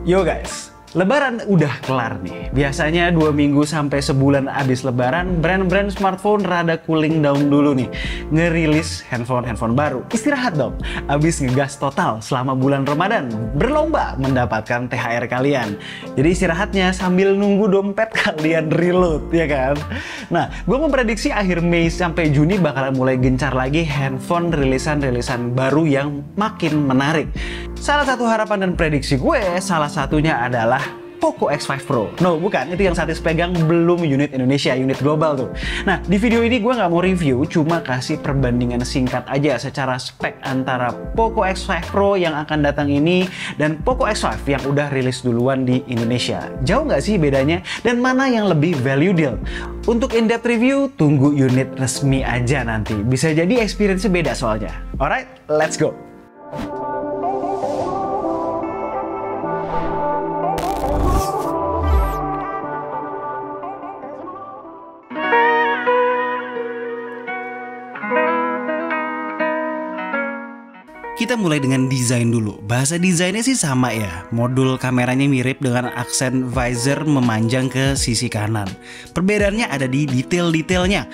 Yo guys, Lebaran udah kelar nih. Biasanya 2 minggu sampai sebulan abis Lebaran, brand-brand smartphone rada cooling down dulu nih. Ngerilis handphone baru. Istirahat dong, abis ngegas total selama bulan Ramadan. Berlomba mendapatkan THR kalian. Jadi istirahatnya sambil nunggu dompet kalian reload, ya kan? Nah, gue memprediksi akhir Mei sampai Juni bakalan mulai gencar lagi handphone rilisan-rilisan baru yang makin menarik. Salah satu harapan dan prediksi gue, salah satunya adalah Poco X5 Pro. No, bukan. Itu yang Satis pegang belum unit Indonesia, unit global tuh. Nah, di video ini gue nggak mau review, cuma kasih perbandingan singkat aja secara spek antara Poco X5 Pro yang akan datang ini dan Poco X5 yang udah rilis duluan di Indonesia. Jauh nggak sih bedanya? Dan mana yang lebih value deal? Untuk in-depth review, tunggu unit resmi aja nanti. Bisa jadi experience-nya beda soalnya. Alright, let's go! Kita mulai dengan desain dulu. Bahasa desainnya sih sama ya. Modul kameranya mirip dengan aksen visor memanjang ke sisi kanan. Perbedaannya ada di detail-detailnya.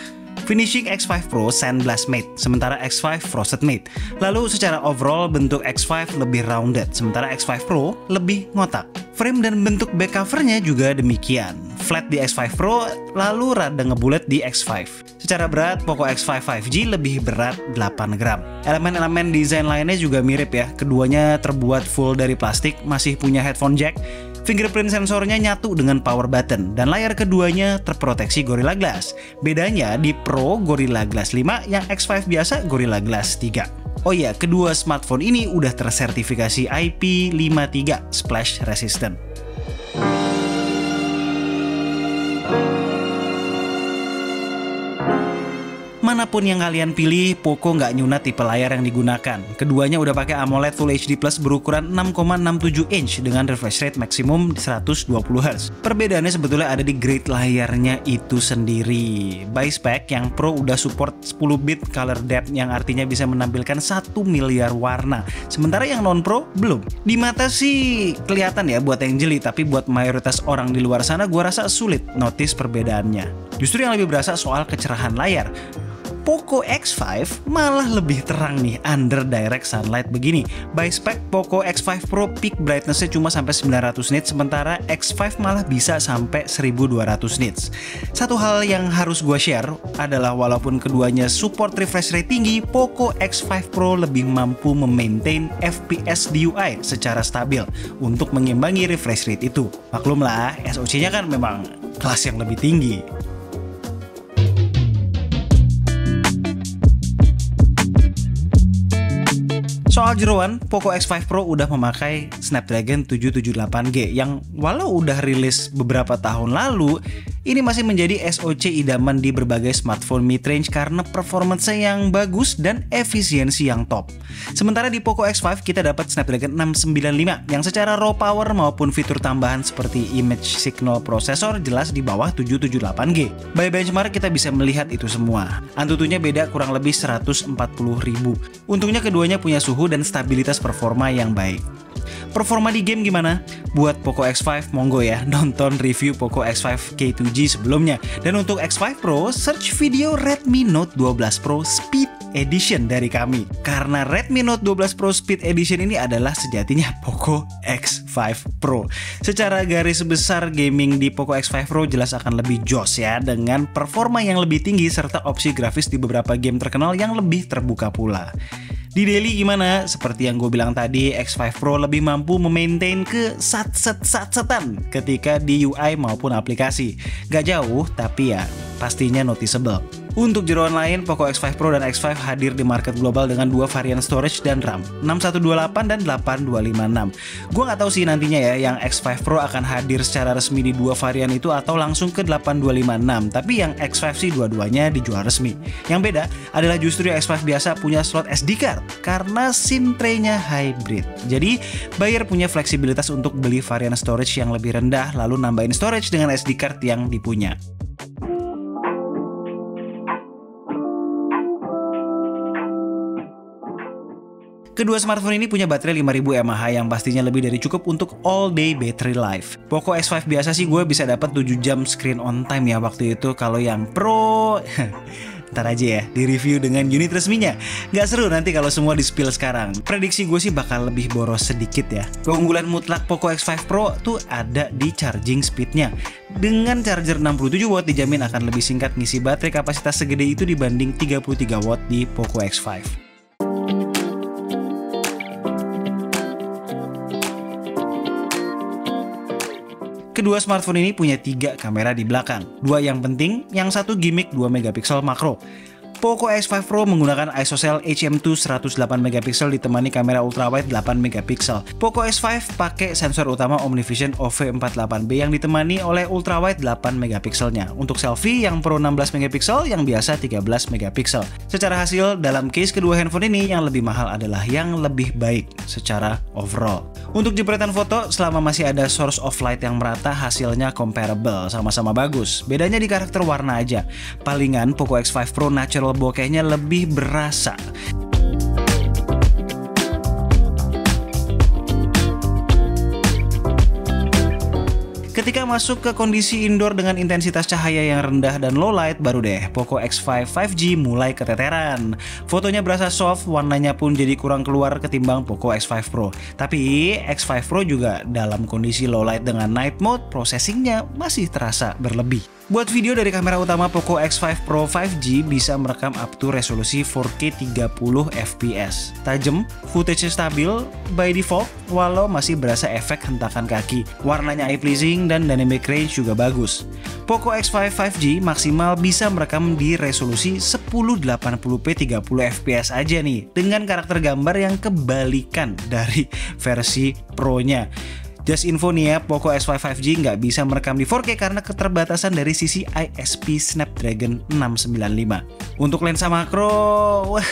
Finishing X5 Pro sandblast matte, sementara X5 frosted matte. Lalu secara overall bentuk X5 lebih rounded, sementara X5 Pro lebih ngotak. Frame dan bentuk back covernya juga demikian. Flat di X5 Pro, lalu rada ngebulet di X5. Secara berat, Poco X5 5G lebih berat 8 gram. Elemen-elemen desain lainnya juga mirip ya. Keduanya terbuat full dari plastik, masih punya headphone jack. Fingerprint sensornya nyatu dengan power button dan layar keduanya terproteksi Gorilla Glass. Bedanya di Pro Gorilla Glass 5, yang X5 biasa Gorilla Glass 3. Oh iya, kedua smartphone ini udah tersertifikasi IP53 splash resistant. Manapun yang kalian pilih, Poco nggak nyunat tipe layar yang digunakan. Keduanya udah pakai AMOLED Full HD Plus berukuran 6,67 inch dengan refresh rate maksimum 120Hz. Perbedaannya sebetulnya ada di grade layarnya itu sendiri. By spec, yang Pro udah support 10-bit color depth yang artinya bisa menampilkan 1 miliar warna. Sementara yang non-Pro belum. Di mata sih kelihatan ya buat yang jeli, tapi buat mayoritas orang di luar sana gua rasa sulit notice perbedaannya. Justru yang lebih berasa soal kecerahan layar. Poco X5 malah lebih terang nih under direct sunlight begini. By spec, Poco X5 Pro peak brightness-nya cuma sampai 900 nits, sementara X5 malah bisa sampai 1200 nits. Satu hal yang harus gue share adalah walaupun keduanya support refresh rate tinggi, Poco X5 Pro lebih mampu memaintain FPS di UI secara stabil untuk mengimbangi refresh rate itu. Maklumlah, SoC-nya kan memang kelas yang lebih tinggi. Soal jeroan, Poco X5 Pro udah memakai Snapdragon 778G yang walau udah rilis beberapa tahun lalu, ini masih menjadi SoC idaman di berbagai smartphone mid-range karena performance-nya yang bagus dan efisiensi yang top. Sementara di Poco X5 kita dapat Snapdragon 695 yang secara raw power maupun fitur tambahan seperti image signal processor jelas di bawah 778G. By benchmark kita bisa melihat itu semua. Antutunya beda kurang lebih 140.000. Untungnya keduanya punya suhu dan stabilitas performa yang baik. Performa di game gimana? Buat Poco X5 monggo ya, nonton review Poco X5 K2G sebelumnya. Dan untuk X5 Pro, search video Redmi Note 12 Pro Speed Edition dari kami. Karena Redmi Note 12 Pro Speed Edition ini adalah sejatinya Poco X5 Pro. Secara garis besar gaming di Poco X5 Pro jelas akan lebih joss ya, dengan performa yang lebih tinggi serta opsi grafis di beberapa game terkenal yang lebih terbuka pula. Di daily gimana? Seperti yang gue bilang tadi, X5 Pro lebih mampu memaintain ke sat-setan ketika di UI maupun aplikasi. Gak jauh, tapi ya pastinya noticeable. Untuk jeroan lain, Poco X5 Pro dan X5 hadir di market global dengan dua varian storage dan RAM, 6128 dan 8256. Gue nggak tahu sih nantinya ya, yang X5 Pro akan hadir secara resmi di dua varian itu atau langsung ke 8256. Tapi yang X5 sih dua-duanya dijual resmi. Yang beda adalah justru yang X5 biasa punya slot SD card karena SIM tray-nya hybrid. Jadi, buyer punya fleksibilitas untuk beli varian storage yang lebih rendah lalu nambahin storage dengan SD card yang dipunya. Kedua smartphone ini punya baterai 5000 mAh yang pastinya lebih dari cukup untuk all day battery life. Poco X5 biasa sih gue bisa dapat 7 jam screen on time ya waktu itu. Kalau yang Pro ntar aja ya di review dengan unit resminya. Gak seru nanti kalau semua di spill sekarang. Prediksi gue sih bakal lebih boros sedikit ya. Keunggulan mutlak Poco X5 Pro tuh ada di charging speednya. Dengan charger 67 watt dijamin akan lebih singkat ngisi baterai kapasitas segede itu dibanding 33 watt di Poco X5. Kedua smartphone ini punya 3 kamera di belakang. 2 yang penting, yang satu gimmick 2 megapiksel makro. Poco X5 Pro menggunakan ISOCELL HM2 108 megapiksel ditemani kamera ultrawide 8 megapiksel. Poco X5 pakai sensor utama OmniVision OV48B yang ditemani oleh ultrawide 8 megapikselnya. Untuk selfie yang Pro 16 megapiksel, yang biasa 13 megapiksel. Secara hasil, dalam case kedua handphone ini yang lebih mahal adalah yang lebih baik secara overall. Untuk jepretan foto, selama masih ada source of light yang merata, hasilnya comparable, sama-sama bagus. Bedanya di karakter warna aja. Palingan Poco X5 Pro natural bokehnya lebih berasa. Ketika masuk ke kondisi indoor dengan intensitas cahaya yang rendah dan low light, baru deh Poco X5 5G mulai keteteran. Fotonya berasa soft, warnanya pun jadi kurang keluar ketimbang Poco X5 Pro. Tapi X5 Pro juga dalam kondisi low light dengan night mode, processingnya masih terasa berlebih. Buat video dari kamera utama Poco X5 Pro 5G bisa merekam up to resolusi 4K 30 fps. Tajam, footage stabil by default, walau masih berasa efek hentakan kaki. Warnanya eye pleasing dan dynamic range juga bagus. Poco X5 5G maksimal bisa merekam di resolusi 1080p 30 fps aja nih, dengan karakter gambar yang kebalikan dari versi Pro-nya. Just info nih ya, Poco X5 5G nggak bisa merekam di 4K karena keterbatasan dari sisi ISP Snapdragon 695. Untuk lensa makro, wah,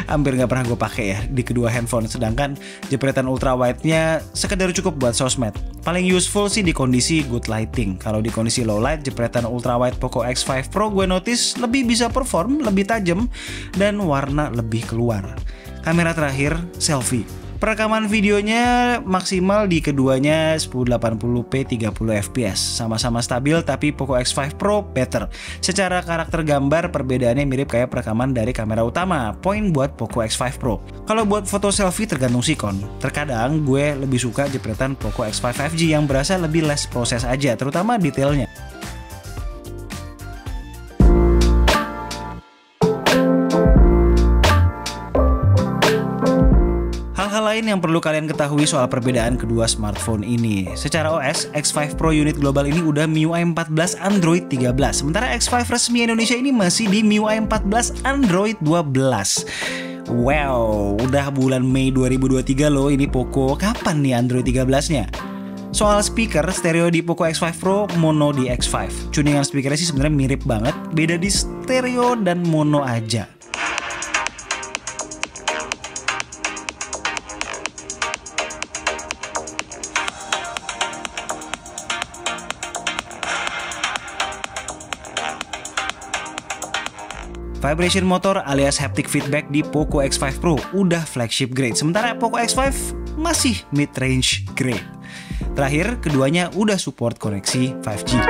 hampir nggak pernah gue pakai ya di kedua handphone. Sedangkan jepretan ultrawide-nya sekedar cukup buat sosmed. Paling useful sih di kondisi good lighting. Kalau di kondisi low light, jepretan ultrawide Poco X5 Pro gue notice lebih bisa perform, lebih tajam, dan warna lebih keluar. Kamera terakhir, selfie. Perekaman videonya maksimal di keduanya 1080p 30 fps. Sama-sama stabil tapi Poco X5 Pro better. Secara karakter gambar perbedaannya mirip kayak perekaman dari kamera utama. Poin buat Poco X5 Pro. Kalau buat foto selfie tergantung sikon. Terkadang gue lebih suka jepretan Poco X5 5G yang berasa lebih less proses aja, terutama detailnya. Hal-hal lain yang perlu kalian ketahui soal perbedaan kedua smartphone ini. Secara OS, X5 Pro unit global ini udah MIUI 14 Android 13. Sementara X5 resmi Indonesia ini masih di MIUI 14 Android 12. Wow, udah bulan Mei 2023 loh ini Poco. Kapan nih Android 13-nya? Soal speaker, stereo di Poco X5 Pro, mono di X5. Tuningan speakernya sih sebenarnya mirip banget, beda di stereo dan mono aja. Vibration motor alias haptic feedback di Poco X5 Pro udah flagship grade, sementara Poco X5 masih mid-range grade. Terakhir, keduanya udah support koneksi 5G.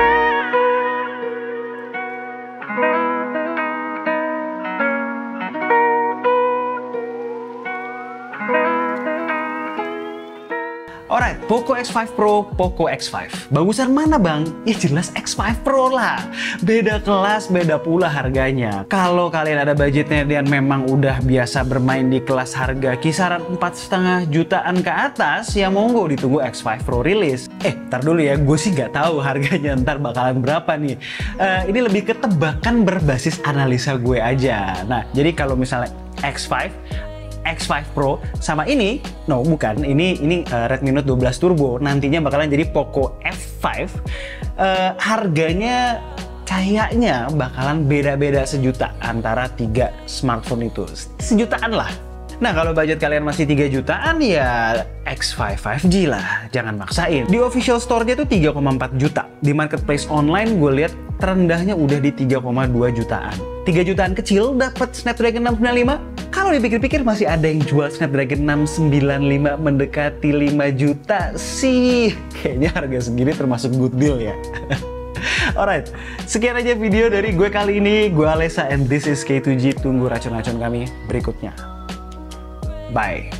Alright, Poco X5 Pro, Poco X5. Bagusan mana bang? Ya jelas X5 Pro lah. Beda kelas, beda pula harganya. Kalau kalian ada budgetnya dan memang udah biasa bermain di kelas harga kisaran 4,5 jutaan ke atas, ya monggo ditunggu X5 Pro rilis. Ntar dulu ya, gue sih nggak tahu harganya ntar bakalan berapa nih. Ini lebih ke tebakan berbasis analisa gue aja. Nah, jadi kalau misalnya X5 Pro sama ini, no bukan, ini Redmi Note 12 Turbo, nantinya bakalan jadi Poco F5, harganya kayaknya bakalan beda-beda sejuta antara 3 smartphone itu, sejutaan lah. Nah kalau budget kalian masih 3 jutaan ya X5 5G lah, jangan maksain. Di official store-nya tuh 3,4 juta. Di marketplace online gue lihat terendahnya udah di 3,2 jutaan. 3 jutaan kecil dapat Snapdragon 695? Kalau dipikir-pikir masih ada yang jual Snapdragon 695 mendekati 5 juta sih. Kayaknya harga segini termasuk good deal ya. Alright, sekian aja video dari gue kali ini. Gue Alessa and this is K2G. Tunggu racun-racun kami berikutnya. Bye.